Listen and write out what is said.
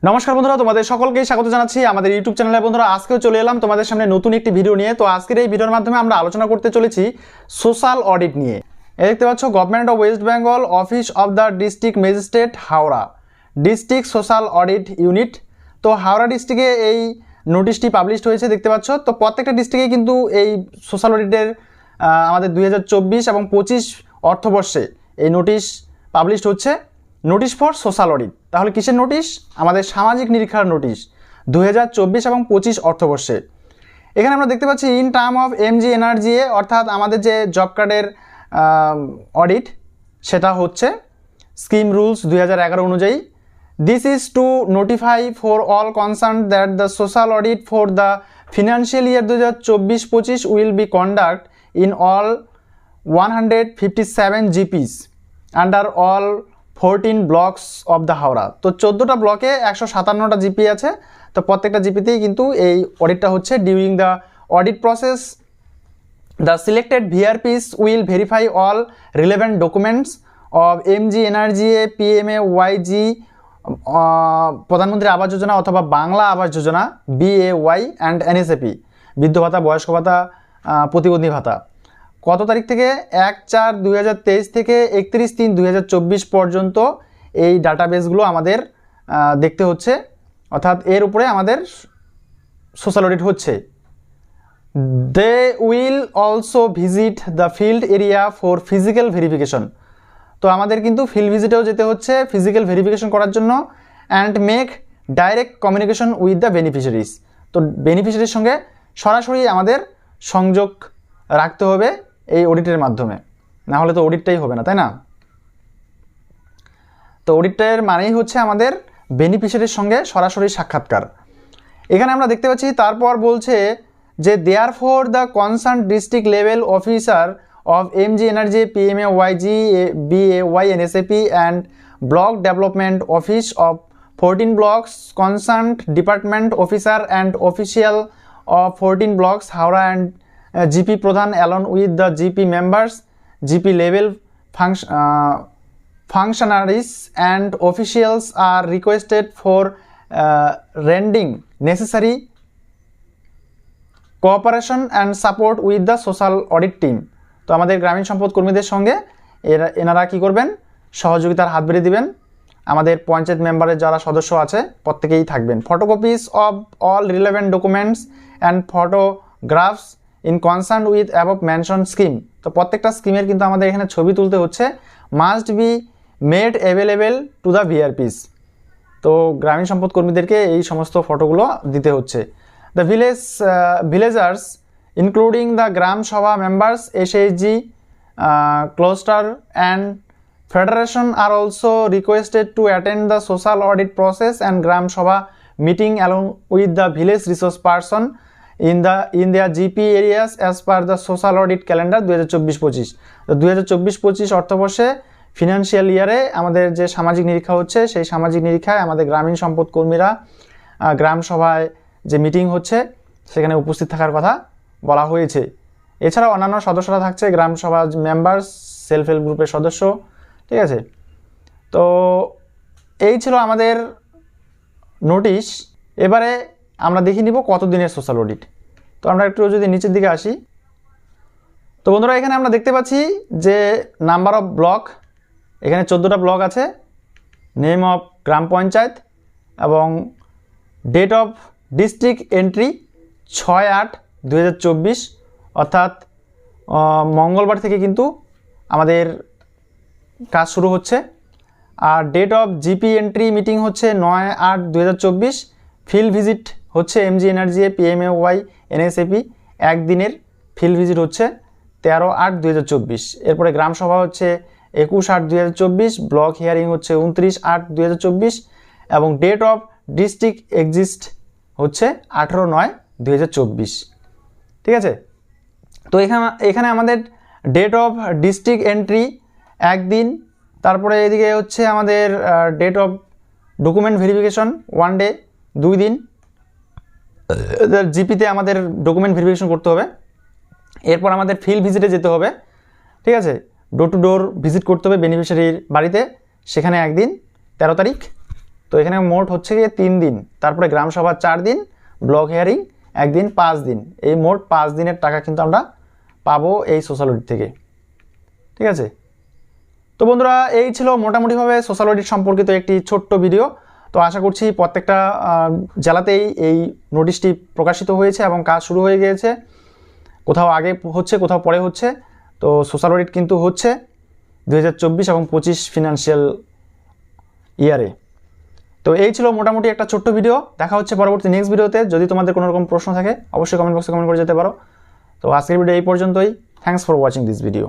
নমস্কার বন্ধুরা, তোমাদের সকলকেই স্বাগত জানাচ্ছি আমাদের ইউটিউব চ্যানেলে। বন্ধুরা, আজকেও চলে এলাম তোমাদের সামনে নতুন একটি ভিডিও নিয়ে। তো আজকের এই ভিডিওর মাধ্যমে আমরা আলোচনা করতে চলেছি সোশ্যাল অডিট নিয়ে। দেখতে পাচ্ছ, government of West Bengal, office of the district magistrate, Howrah district social audit unit. তো হাওড়া ডিস্ট্রিক্টে এই নোটিশটি পাবলিশড হয়েছে, দেখতে পাচ্ছ। তো প্রত্যেকটা ডিস্ট্রিক্টে কিন্তু এই সোশ্যাল অডিটের আমাদের 2024 এবং 25 অর্থবর্ষে এই নোটিশ পাবলিশড হচ্ছে, নোটিশ ফর সোশ্যাল অডিট। তাহলে কিসের নোটিশ? আমাদের সামাজিক নিরীক্ষার নোটিশ 2024 এবং 25 অর্থবর্ষে। এখানে আমরা দেখতে পাচ্ছি ইন টার্ম অফ MGNRGA, অর্থাৎ আমাদের যে জব কার্ডের অডিট, সেটা হচ্ছে স্কিম রুলস 2011 অনুযায়ী। This is to notify for all concern that the social audit for the financial year 2024-25 will be conduct in all 157 GPs under all 14 blocks of the Howrah. তো 14টা ব্লকে 157টা GP আছে। তো প্রত্যেকটা জিপিতেই কিন্তু এই অডিটটা হচ্ছে। During the audit process the selected VRPs will verify all relevant documents of MGNRGA, PMAYG, প্রধানমন্ত্রী আবাস যোজনা অথবা Bangla Awas Yojana, BAY and NSAP, বৃদ্ধ ভাতা, বয়স্ক ভাতা, প্রতিবন্ধী ভাতা। কত তারিখ থেকে? 1/4/2023 থেকে 31/3/2024 পর্যন্ত এই ডাটাবেসগুলো আমাদের দেখতে হচ্ছে, অর্থাৎ এর উপরে আমাদের সোশ্যাল অডিট হচ্ছে। They will also visit the field area for physical verification. তো আমাদের কিন্তু ফিল্ড ভিজিটেও যেতে হচ্ছে ফিজিক্যাল ভেরিফিকেশন করার জন্য। And make direct communication with the beneficiaries. তো বেনিফিশিয়ারির সঙ্গে সরাসরি আমাদের সংযোগ রাখতে হবে এই অডিটের মাধ্যমে, না হলে তো অডিটটাই হবে না, তাই না? তো অডিটের মানেই হচ্ছে আমাদের বেনিফিশিয়ারির সঙ্গে সরাসরি সাক্ষাৎকার। এখানে আমরা দেখতে পাচ্ছি, তারপর বলছে যে there for the concern district level officer of MGNRGA, PMAYG, BAY, NSAP and block development office of 14 blocks, concern department officer and official of 14 blocks Howrah and GP pradhan along with the GP members, GP level functionaries and officials are requested for rendering necessary cooperation and support with the social audit team. তো আমাদের গ্রামীণ সম্পদ কর্মীদের সঙ্গে এনারা কি করবেন? সহযোগিতার হাত বেড়ে দিবেন। আমাদের পঞ্চায়েত মেম্বারের যারা সদস্য আছে প্রত্যেকেই থাকবেন। Photocopies of all relevant documents and photographs in concern with above mention scheme. তো প্রত্যেকটা স্কিমের কিন্তু আমাদের এখানে ছবি তুলতে হচ্ছে। Must be made available to the VRPs. তো গ্রামীণ সম্পদ কর্মীদেরকে এই সমস্ত ফটোগুলো দিতে হচ্ছে। The villagers including the gram sabha members, SHG, cluster and federation are also requested to attend the social audit process and gram sabha meeting along with the village resource person in their GP areas as per the social audit calendar 2024-25। তো 2024-25 অর্থবর্ষে financial ইয়ারে আমাদের যে সামাজিক নিরীক্ষা হচ্ছে, সেই সামাজিক নিরীক্ষায় আমাদের গ্রামীণ সম্পদ কর্মীরা গ্রাম সভায় যে মিটিং হচ্ছে সেখানে উপস্থিত থাকার কথা বলা হয়েছে। এছাড়াও অন্যান্য সদস্যরা থাকছে, গ্রাম সভা মেম্বার্স, সেলফ হেল্প গ্রুপের সদস্য, ঠিক আছে। তো এই ছিল আমাদের নোটিশ। এবারে আমরা দেখে নিব কত দিনের সোশ্যাল অডিট। তো আমরা একটু যদি নিচের দিকে আসি, তো বন্ধুরা এখানে আমরা দেখতে পাচ্ছি যে নাম্বার অফ ব্লক, এখানে 14টা ব্লক আছে, নেম অফ গ্রাম পঞ্চায়েত এবং ডেট অফ ডিস্ট্রিক্ট এন্ট্রি 6/8/2024, অর্থাৎ মঙ্গলবার থেকে কিন্তু আমাদের কাজ শুরু হচ্ছে। আর date of GP entry meeting হচ্ছে 9/8/2024। ফিল্ড ভিজিট হচ্ছে MGNRGA, PMAY, NSAP একদিনের ফিল্ড ভিজিট হচ্ছে 13/8/2024। এরপরে গ্রাম সভা হচ্ছে 21/8/2024, ব্লক হিয়ারিং হচ্ছে 29/8/2024 এবং ডেট অফ ডিস্ট্রিক্ট এক্সিস্ট হচ্ছে 18/9/2024, ঠিক আছে। তো এখানে আমাদের ডেট অফ ডিস্ট্রিক্ট এন্ট্রি একদিন, তারপরে এদিকে হচ্ছে আমাদের date of document verification 1 day, 2 দিন। জিপিতে আমাদের ডকুমেন্ট ভেরিফিকেশন করতে হবে। এরপর আমাদের ফিল্ড ভিজিটে যেতে হবে, ঠিক আছে। ডোর টু ডোর ভিজিট করতে হবে বেনিফিশিয়ারির বাড়িতে, সেখানে একদিন 13 তারিখ। তো এখানে মোট হচ্ছে গিয়ে 3 দিন, তারপরে গ্রাম সভা 4 দিন, ব্লক হিয়ারিং 1 দিন, 5 দিন, এই মোট 5 দিনের টাকা কিন্তু আমরা পাবো এই সোশ্যাল অডিট থেকে। ঠিক আছে, তো বন্ধুরা এই ছিল মোটামুটিভাবে সোশ্যাল অডিট সম্পর্কিত একটি ছোট্ট ভিডিও। তো আশা করছি প্রত্যেকটা জেলাতেই এই নোটিশটি প্রকাশিত হয়েছে এবং কাজ শুরু হয়ে গিয়েছে। কোথাও আগে হচ্ছে, কোথাও পরে হচ্ছে। তো সোশ্যাল অডিট কিন্তু হচ্ছে 2024 এবং 25 ফিনান্সিয়াল ইয়ারে। তো এই ছিল মোটামুটি একটা ছোট্ট ভিডিও। দেখা হচ্ছে পরবর্তী নেক্সট ভিডিওতে। যদি তোমাদের কোনো রকম প্রশ্ন থাকে অবশ্যই কমেন্ট বক্সে কমেন্ট করে যেতে পারো। তো আজকের ভিডিও এই পর্যন্তই। Thanks for watching this video.